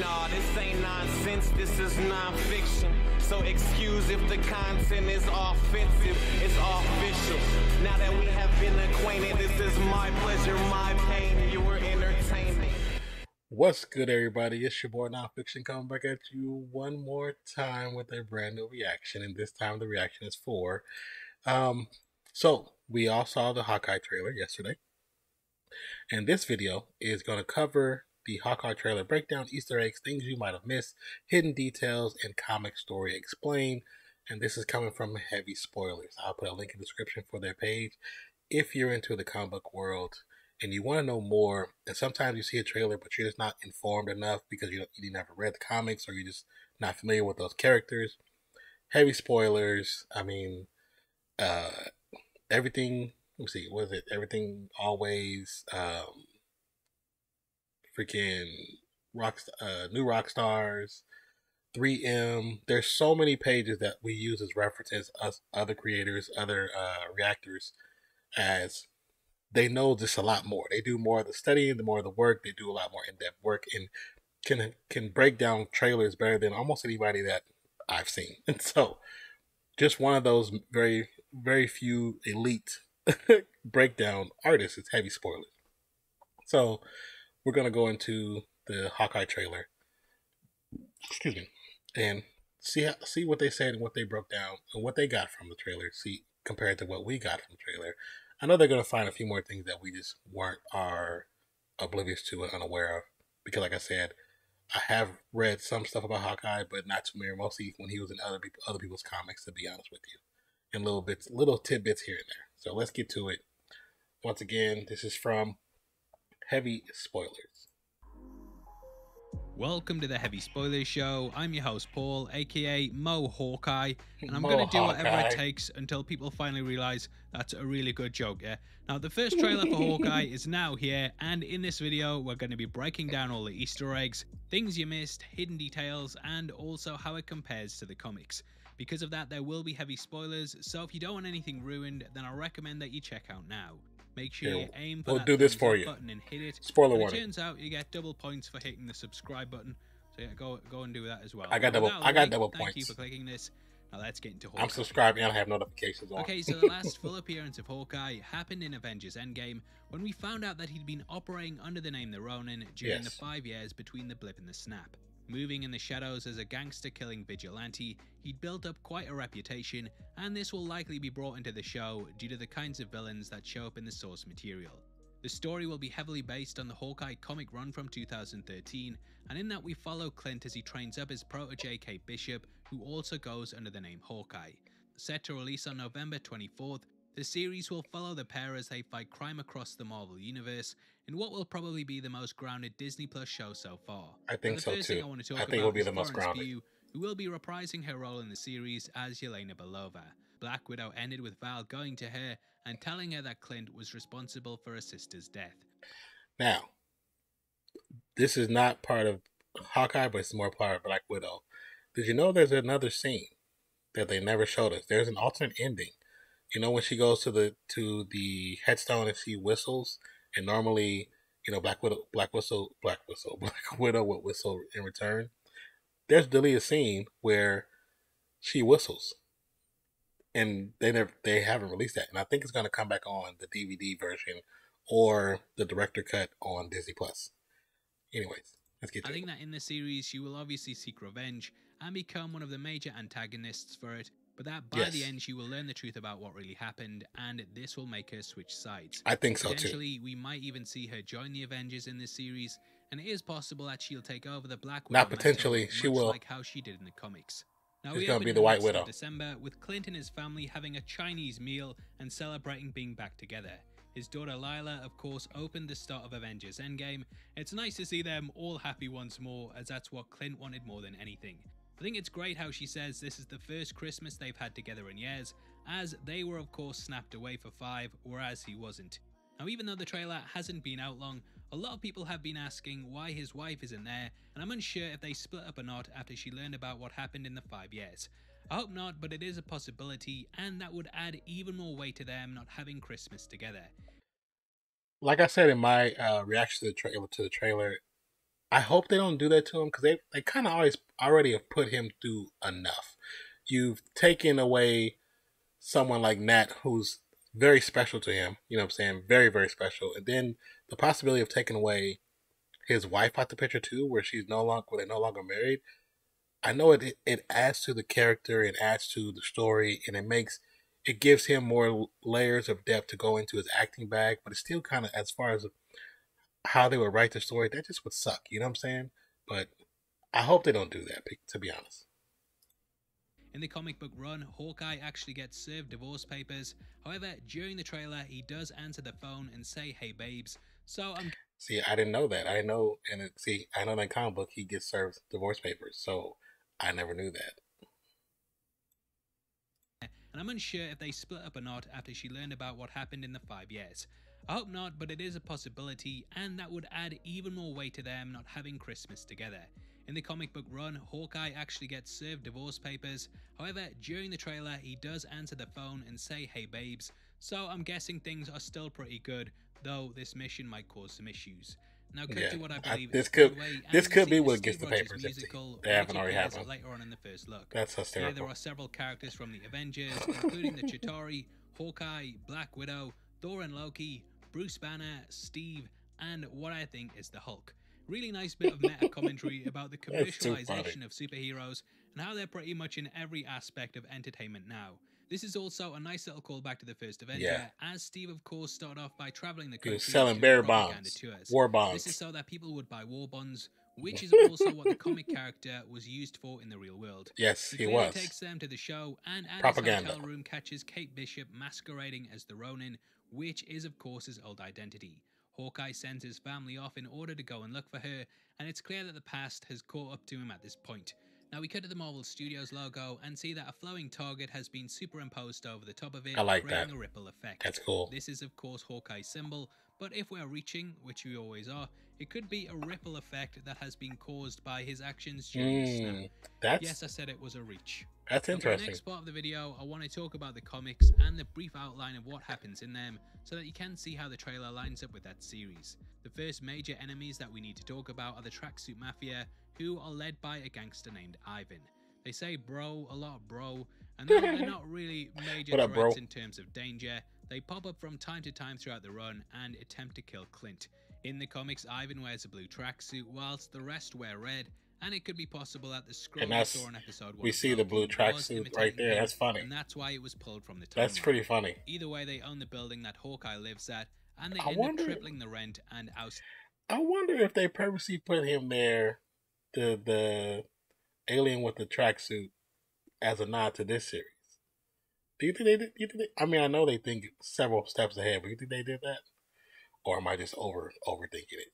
Nah, this ain't nonsense, this is nonfiction. So excuse if the content is offensive, it's official. Now that we have been acquainted, this is my pleasure, my pain, your entertainment. What's good, everybody? It's your boy Nonpfixion coming back at you one more time with a brand new reaction, and this time the reaction is for so we all saw the Hawkeye trailer yesterday, and this video is going to cover the Hawkeye trailer breakdown, Easter eggs, things you might have missed, hidden details, and comic story explained. And this is coming from heavy spoilers. I'll put a link in the description for their page if you're into the comic book world and you want to know more. And sometimes you see a trailer but you're just not informed enough because you never read the comics or you're just not familiar with those characters. Heavy spoilers. I mean, everything. Let me see. What is it? Everything Always. Freaking New rock stars, 3M. There's so many pages that we use as references, us other creators, other reactors, as they know just a lot more. They do more of the studying, the more of the work. They do a lot more in-depth work and can break down trailers better than almost anybody that I've seen. And so, just one of those very, very few elite breakdown artists is heavy spoilers. So we're going to go into the Hawkeye trailer, excuse me, and see what they said and what they broke down and what they got from the trailer, see compared to what we got from the trailer. I know they're going to find a few more things that we just are oblivious to and unaware of, because like I said, I have read some stuff about Hawkeye, but not too many, mostly when he was in other people's comics, to be honest with you, and little tidbits here and there. So let's get to it. Once again, this is from Heavy Spoilers. Welcome to the Heavy Spoilers Show. I'm your host Paul, aka Mo Hawkeye, and I'm going to do whatever it takes until people finally realize that's a really good joke, yeah? Now, the first trailer for Hawkeye is now here, and in this video we're going to be breaking down all the Easter eggs, things you missed, hidden details, and also how it compares to the comics. Because of that, there will be heavy spoilers, so if you don't want anything ruined, then I recommend that you check out now. Make sure you aim for that do this for you. Button and hit it. Spoiler warning. It turns out you get double points for hitting the subscribe button, so yeah, go and do that as well. I got double points. Thank you for clicking this. Now let's get into Hawkeye. I'm subscribed and I have notifications on. Okay, so the last full appearance of Hawkeye happened in Avengers Endgame, when we found out that he'd been operating under the name the Ronin during the 5 years between the blip and the snap. Moving in the shadows as a gangster-killing vigilante, he'd built up quite a reputation, and this will likely be brought into the show due to the kinds of villains that show up in the source material. The story will be heavily based on the Hawkeye comic run from 2013, and in that we follow Clint as he trains up his protege Kate Bishop, who also goes under the name Hawkeye. Set to release on November 24th, the series will follow the pair as they fight crime across the Marvel Universe in what will probably be the most grounded Disney Plus show so far. I think so too. I think it will be the most grounded. View, who will be reprising her role in the series as Yelena Belova. Black Widow ended with Val going to her and telling her that Clint was responsible for her sister's death. Now, this is not part of Hawkeye, but it's more part of Black Widow. Did you know there's another scene that they never showed us? There's an alternate ending. You know, when she goes to the headstone and she whistles, and normally, you know, Black Widow would whistle in return. There's a deleted scene where she whistles, and they haven't released that, and I think it's going to come back on the DVD version or the director cut on Disney Plus. Anyways, let's get to it. I think that in the series she will obviously seek revenge and become one of the major antagonists for it, but that by the end she will learn the truth about what really happened, and this will make her switch sides. I think so too. Potentially, we might even see her join the Avengers in this series, and it is possible that she'll take over the Black Widow. Not potentially, she will. Like how she did in the comics. Now it's going to be the White Widow. December, with Clint and his family having a Chinese meal and celebrating being back together. His daughter Lila, of course, opened the start of Avengers Endgame. It's nice to see them all happy once more, as that's what Clint wanted more than anything. I think it's great how she says this is the first Christmas they've had together in years, as they were of course snapped away for 5, whereas he wasn't. Now, even though the trailer hasn't been out long, a lot of people have been asking why his wife isn't there, and I'm unsure if they split up or not after she learned about what happened in the 5 years. I hope not, but it is a possibility, and that would add even more weight to them not having Christmas together. Like I said in my reaction to the trailer, I hope they don't do that to him, because they kind of already have put him through enough. You've taken away someone like Nat, who's very special to him. You know what I'm saying? Very, very special. And then the possibility of taking away his wife out the picture too, where they're no longer married. I know it adds to the character, it adds to the story, and it gives him more layers of depth to go into his acting bag. But it's still kind of, as far as how they would write the story, that just would suck. You know what I'm saying? But I hope they don't do that, to be honest. In the comic book run, Hawkeye actually gets served divorce papers. However, during the trailer, he does answer the phone and say, "Hey, babes." So See, I didn't know that. I know, I know in the comic book he gets served divorce papers, so I never knew that. And I'm unsure if they split up or not after she learned about what happened in the 5 years. I hope not, but it is a possibility, and that would add even more weight to them not having Christmas together. In the comic book run, Hawkeye actually gets served divorce papers. However, during the trailer, he does answer the phone and say, "Hey, babes." So I'm guessing things are still pretty good, though this mission might cause some issues. Now, cut to what I believe this could be what gets the papers if they haven't already happened. Later on in the first look. That's hysterical. Here there are several characters from the Avengers, including the Chitauri, Hawkeye, Black Widow, Thor and Loki, Bruce Banner, Steve, and what I think is the Hulk. Really nice bit of meta commentary about the commercialization of superheroes and how they're pretty much in every aspect of entertainment now. This is also a nice little callback to the first Avenger, as Steve, of course, started off by traveling the country. He was selling bear bonds, war bonds. This is so that people would buy war bonds, which is also what the comic character was used for in the real world. Yes, he was. He takes them to the show, and at propaganda. his hotel room catches Kate Bishop masquerading as the Ronin, which is, of course, his old identity. Hawkeye sends his family off in order to go and look for her, and it's clear that the past has caught up to him at this point. Now we cut to the Marvel Studios logo and see that a flowing target has been superimposed over the top of it, creating a ripple effect. That's cool. This is, of course, Hawkeye's symbol, but if we're reaching, which we always are, it could be a ripple effect that has been caused by his actions during the snap. Yes, I said it was a reach. That's interesting. For the next part of the video, I want to talk about the comics and the brief outline of what happens in them, so that you can see how the trailer lines up with that series. The first major enemies that we need to talk about are the Tracksuit Mafia, who are led by a gangster named Ivan. They say bro, a lot of bro, and they're not really major threats in terms of danger. They pop up from time to time throughout the run and attempt to kill Clint. In the comics, Ivan wears a blue tracksuit whilst the rest wear red, and it could be possible that the scroll we saw in episode 1 we see the blue tracksuit right there. That's funny. And that's why it was pulled from the timeline. That's pretty funny. Either way, they own the building that Hawkeye lives at, and they end up tripling the rent and oust. I wonder if they purposely put him there, the alien with the tracksuit, as a nod to this series. Do you think they did? I mean, I know they think several steps ahead, but you think they did that? Or am I just overthinking it?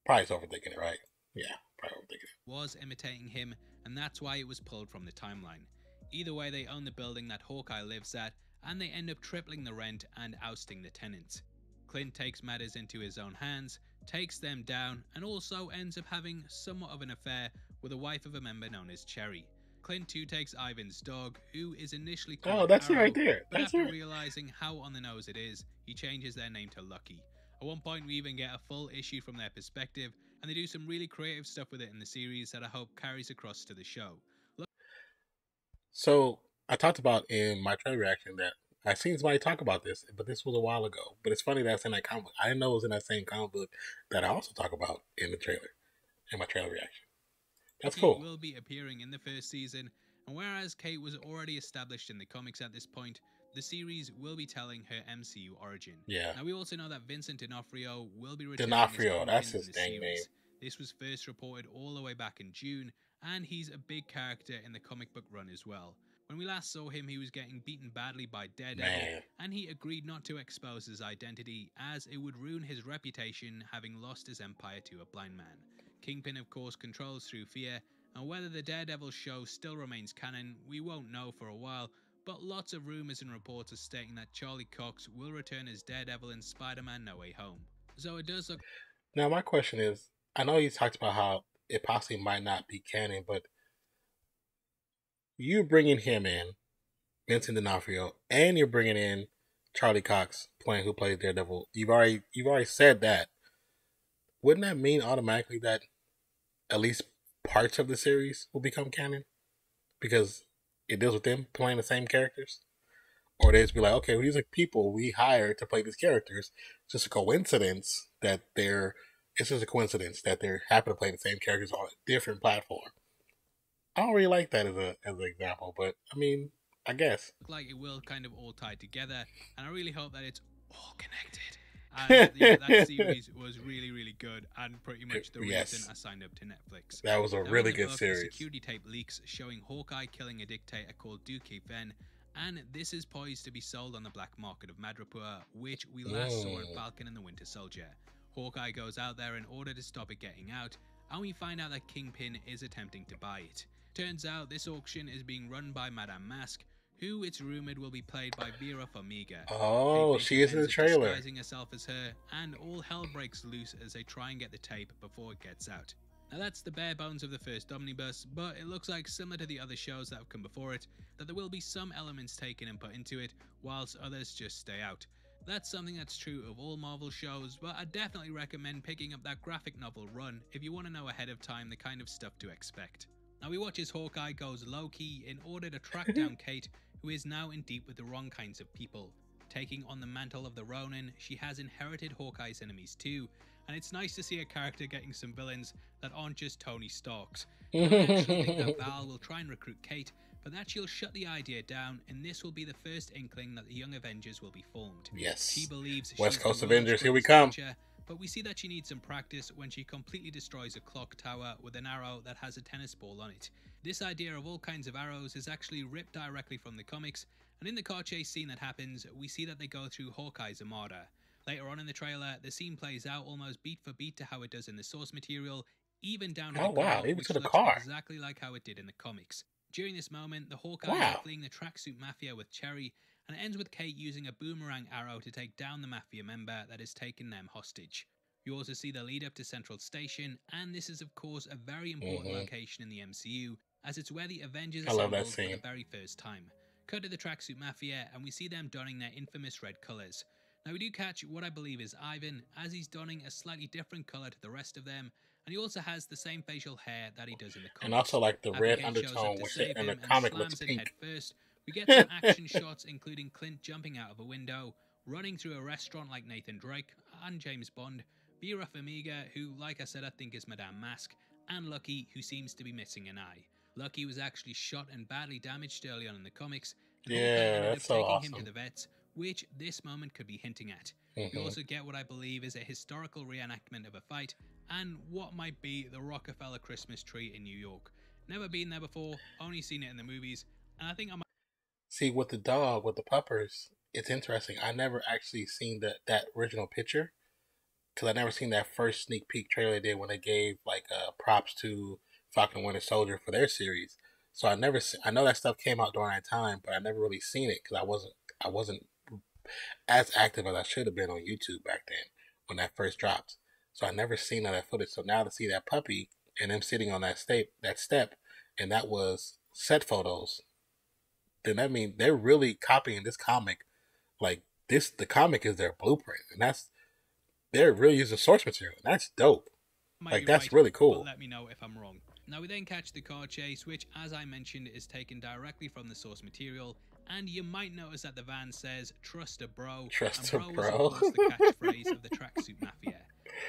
Probably overthinking it, right? Yeah, probably overthinking it. Was imitating him, and that's why it was pulled from the timeline. Either way, they own the building that Hawkeye lives at, and they end up tripling the rent and ousting the tenants. Clint takes matters into his own hands, takes them down, and also ends up having somewhat of an affair with a wife of a member known as Cherry. Clint too takes Ivan's dog, who is initially called that's Arrow, it right there. but after realizing how on the nose it is, he changes their name to Lucky. At one point we even get a full issue from their perspective, and they do some really creative stuff with it in the series that I hope carries across to the show. So, I talked about in my trailer reaction that I've seen somebody talk about this, but this was a while ago. But it's funny that it's in that comic book. I didn't know it was in that same comic book that I also talk about in the trailer, in my trailer reaction. That's cool. Kate will be appearing in the first season, and whereas Kate was already established in the comics at this point, the series will be telling her MCU origin. Yeah. Now we also know that Vincent D'Onofrio will be returning. D'Onofrio, that's his dang name. This was first reported all the way back in June, and he's a big character in the comic book run as well. When we last saw him, he was getting beaten badly by Daredevil, and he agreed not to expose his identity, as it would ruin his reputation having lost his empire to a blind man. Kingpin, of course, controls through fear, and whether the Daredevil show still remains canon, we won't know for a while, but lots of rumours and reports are stating that Charlie Cox will return as Daredevil in Spider-Man No Way Home. So it does look... Now my question is, I know you talked about how it possibly might not be canon, but you bringing him in, Vincent D'Onofrio, and you're bringing in Charlie Cox, who plays Daredevil. You've already said that. wouldn't that mean automatically that at least parts of the series will become canon? Because it deals with them playing the same characters? Or they just be like, okay, well, these are people we hired to play these characters. It's just a coincidence that it's just a coincidence that they happen to play the same characters on a different platform. I don't really like that as an example, but I mean, I guess. Like it will kind of all tie together, and I really hope that it's all connected. And yeah, that series was really, really good, and pretty much the reason I signed up to Netflix. That was a really good series. Security tape leaks showing Hawkeye killing a dictator called Ven, and this is poised to be sold on the black market of Madripoor, which we last saw in Falcon and the Winter Soldier. Hawkeye goes out there in order to stop it getting out, and we find out that Kingpin is attempting to buy it. Turns out this auction is being run by Madame Mask, who it's rumored will be played by Vera Farmiga. Oh, she is in the trailer. Disguising herself as her, and all hell breaks loose as they try and get the tape before it gets out. Now that's the bare bones of the first omnibus, but it looks like, similar to the other shows that have come before it, that there will be some elements taken and put into it, whilst others just stay out. That's something that's true of all Marvel shows, but I definitely recommend picking up that graphic novel run if you want to know ahead of time the kind of stuff to expect. Now we watch as Hawkeye goes low-key in order to track down Kate, who is now in deep with the wrong kinds of people. Taking on the mantle of the Ronin, she has inherited Hawkeye's enemies too, and it's nice to see a character getting some villains that aren't just Tony Starks. I actually think that Val will try and recruit Kate, but that she'll shut the idea down, and this will be the first inkling that the Young Avengers will be formed. Yes. She believes West Coast Avengers, here we come. But we see that she needs some practice when she completely destroys a clock tower with an arrow that has a tennis ball on it. This idea of all kinds of arrows is actually ripped directly from the comics, and in the car chase scene that happens, we see that they go through Hawkeye's Armada. Later on in the trailer, the scene plays out almost beat for beat to how it does in the source material, even down to the car, which looks exactly like how it did in the comics. During this moment, the Hawkeye is fleeing the tracksuit mafia with Cherry, and it ends with Kate using a boomerang arrow to take down the mafia member that has taken them hostage. You also see the lead up to Central Station, and this is of course a very important location in the MCU, as it's where the Avengers assembled for the very first time. Cut to the tracksuit mafia, and we see them donning their infamous red colours. Now we do catch what I believe is Ivan, as he's donning a slightly different colour to the rest of them, and he also has the same facial hair that he does in the comics. And also like the red undertone, which in the comic looks pink. Head first. We get some action shots, including Clint jumping out of a window, running through a restaurant like Nathan Drake, and James Bond, Vera Farmiga, who, like I said, I think is Madame Mask, and Lucky, who seems to be missing an eye. Lucky was actually shot and badly damaged early on in the comics, and that's so awesome. him to the vets, which this moment could be hinting at. You also get what I believe is a historical reenactment of a fight, and what might be the Rockefeller Christmas tree in New York. Never been there before, only seen it in the movies, and I think I might... See, with the dog, with the puppers, it's interesting. I never actually seen that original picture, because I never seen that first sneak peek trailer they did when they gave like props to Falcon and Winter Soldier for their series. So I know that stuff came out during that time, but I never really seen it because I wasn't as active as I should have been on YouTube back then when that first dropped. So I never seen that footage. So now to see that puppy and them sitting on that step, and that was set photos, then that means they're really copying this comic. Like the comic is their blueprint, and they're really using source material. And that's dope. Like that's really cool. But let me know if I'm wrong. Now we then catch the car chase, which, as I mentioned, is taken directly from the source material. And you might notice that the van says, "Trust a bro." Trust and a bro. bro. Was, of course, the catchphrase of the tracksuit mafia.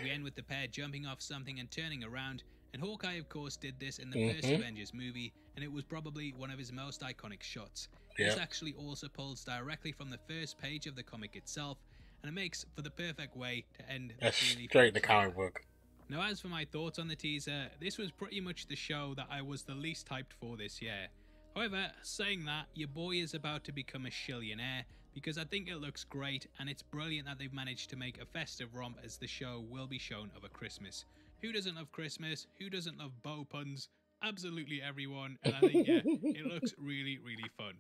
We end with the pair jumping off something and turning around. And Hawkeye, of course, did this in the first Avengers movie, and it was probably one of his most iconic shots. This actually also pulls directly from the first page of the comic itself, and it makes for the perfect way to end the really straight in the comic book. Now, as for my thoughts on the teaser, this was pretty much the show that I was the least hyped for this year. However, saying that, your boy is about to become a shillionaire, because I think it looks great, and it's brilliant that they've managed to make a festive romp as the show will be shown over Christmas. Who doesn't love Christmas? Who doesn't love bow puns? Absolutely everyone, and I think, it looks really, really fun.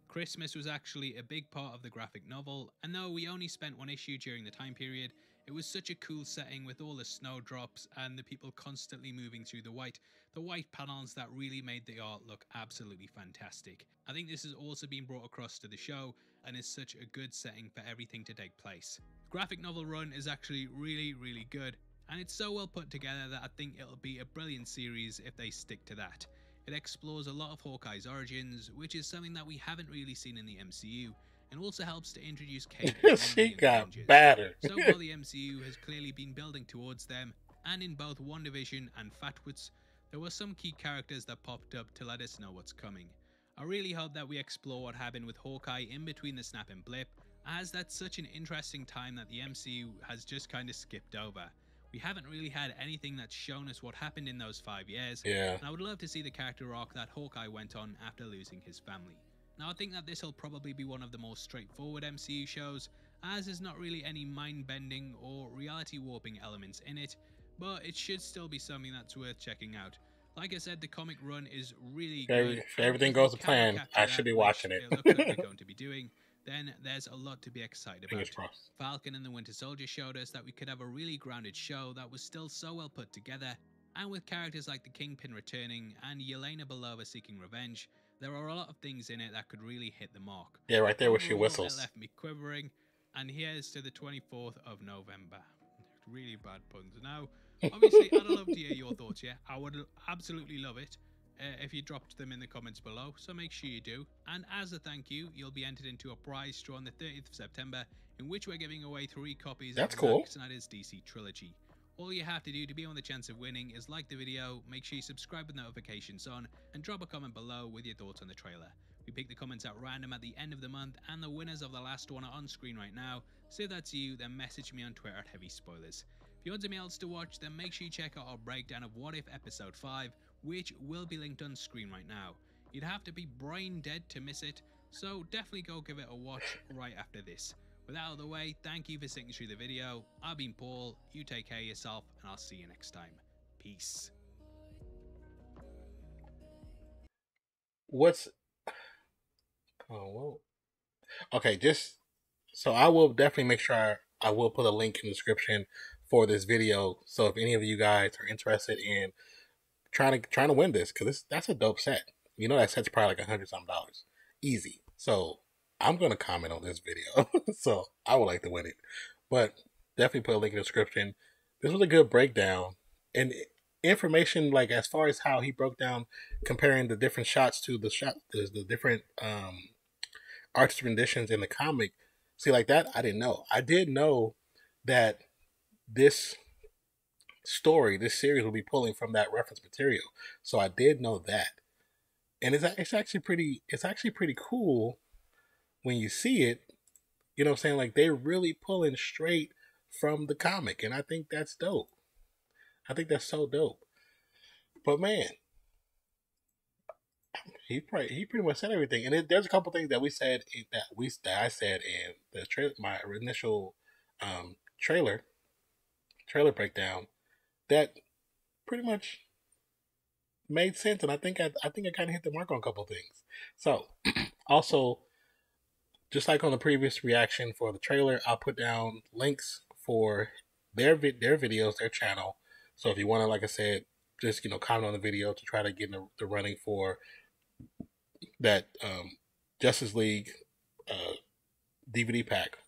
Christmas was actually a big part of the graphic novel, and though we only spent one issue during the time period, it was such a cool setting with all the snowdrops and the people constantly moving through the white panels that really made the art look absolutely fantastic. I think this has also been brought across to the show and is such a good setting for everything to take place. The graphic novel run is actually really, really good, and it's so well put together that I think it'll be a brilliant series if they stick to that. It explores a lot of Hawkeye's origins, which is something that we haven't really seen in the MCU, and also helps to introduce Kate and she the got Avengers. battered. So while the MCU has clearly been building towards them, and in both WandaVision and Fatwoods, there were some key characters that popped up to let us know what's coming. I really hope that we explore what happened with Hawkeye in between the snap and blip, as that's such an interesting time that the MCU has just kind of skipped over. We haven't really had anything that's shown us what happened in those 5 years, and I would love to see the character arc that Hawkeye went on after losing his family. Now I think that this will probably be one of the most straightforward MCU shows, as there's not really any mind-bending or reality warping elements in it, but it should still be something that's worth checking out. Like I said, the comic run is really good. If everything goes to plan, I should be watching it. It looks like they're going to be doing. Then there's a lot to be excited about. Fingers crossed. Falcon and the Winter Soldier showed us that we could have a really grounded show that was still so well put together, and with characters like the Kingpin returning and Yelena Belova seeking revenge, there are a lot of things in it that could really hit the mark. Yeah, right there where she whistles. It left me quivering, and here's to the 24th of November. Really bad puns. Now, obviously, I'd love to hear your thoughts, yeah? I would absolutely love it if you dropped them in the comments below, so make sure you do. And as a thank you, you'll be entered into a prize draw on the 30th of September, in which we're giving away 3 copies of Zack Snyder's DC trilogy. All you have to do to be on the chance of winning is like the video, make sure you subscribe with notifications on, and drop a comment below with your thoughts on the trailer. We pick the comments at random at the end of the month, and the winners of the last one are on screen right now, so if that's you, then message me on Twitter at Heavy Spoilers. If you want something else to watch, then make sure you check out our breakdown of What If Episode 5, which will be linked on screen right now. You'd have to be brain dead to miss it, so definitely go give it a watch right after this. With that out of the way, thank you for sitting through the video. I've been Paul, you take care of yourself, and I'll see you next time. Peace. Okay, just so I will definitely make sure I will put a link in the description for this video. So if any of you guys are interested in trying to win this, because that's a dope set. You know that set's probably like $100-something, easy. So I'm gonna comment on this video, so I would like to win it. But definitely put a link in the description. This was a good breakdown and information, like as far as how he broke down, comparing the different shots to the different artist renditions in the comic. See, like that, I didn't know. I did know that this series will be pulling from that reference material. So I did know that, and it's actually pretty cool when you see it. You know what I'm saying? Like they're really pulling straight from the comic, and I think that's dope. I think that's so dope. But man, he pretty much said everything, and there's a couple things that I said in the my initial trailer breakdown that pretty much made sense, and I think I kind of hit the mark on a couple of things. So also, just like on the previous reaction for the trailer, I'll put down links for their videos, their channel. So if you want to, like I said, just comment on the video to try to get in the running for that Justice League DVD pack,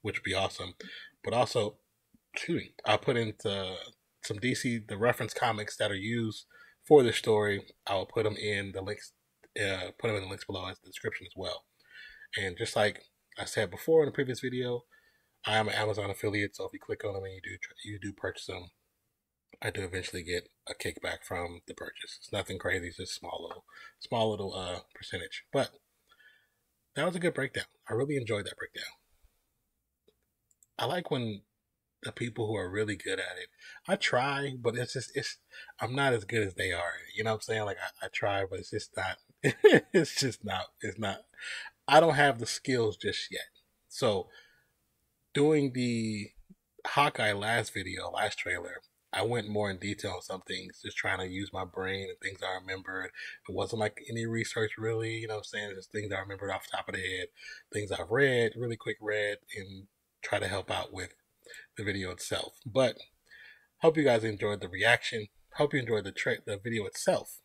which would be awesome. But also, I'll put into some DC, the reference comics that are used for this story. I'll put them in the links, below as the description as well. And just like I said before in the previous video, I am an Amazon affiliate, so if you click on them and you do purchase them, I do eventually get a kickback from the purchase. It's nothing crazy, it's just small little percentage. But that was a good breakdown. I really enjoyed that breakdown. I like when the people who are really good at it, I try, but I'm not as good as they are. You know what I'm saying? Like I try, but it's just not. It's not. I don't have the skills just yet. So doing the Hawkeye last trailer, I went more in detail on some things, just trying to use my brain and things I remembered. It wasn't like any research really, you know what I'm saying? Just things I remembered off the top of the head, things I've read, really quick read, and try to help out with the video itself. But hope you guys enjoyed the reaction. Hope you enjoyed the video itself.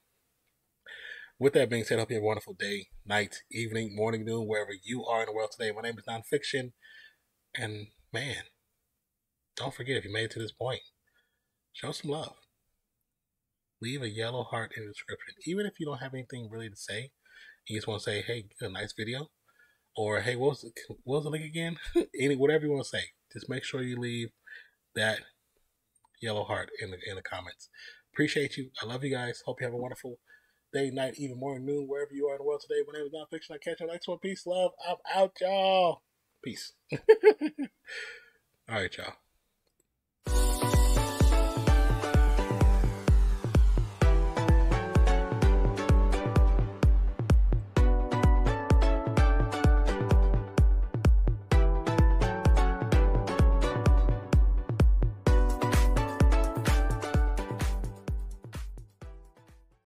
With that being said, hope you have a wonderful day, night, evening, morning, noon, wherever you are in the world today. My name is Nonpfixion, and man, don't forget, if you made it to this point, Show some love. Leave a yellow heart in the description. Even if you don't have anything really to say, you just want to say, hey, a nice video. Or, hey, what was the link again? Whatever you want to say. Just make sure you leave that yellow heart in the comments. Appreciate you. I love you guys. Hope you have a wonderful day, night, even morning, noon, wherever you are in the world today. My name is Nonpfixion. I catch you next one. Peace, love. I'm out, y'all. Peace. All right, y'all.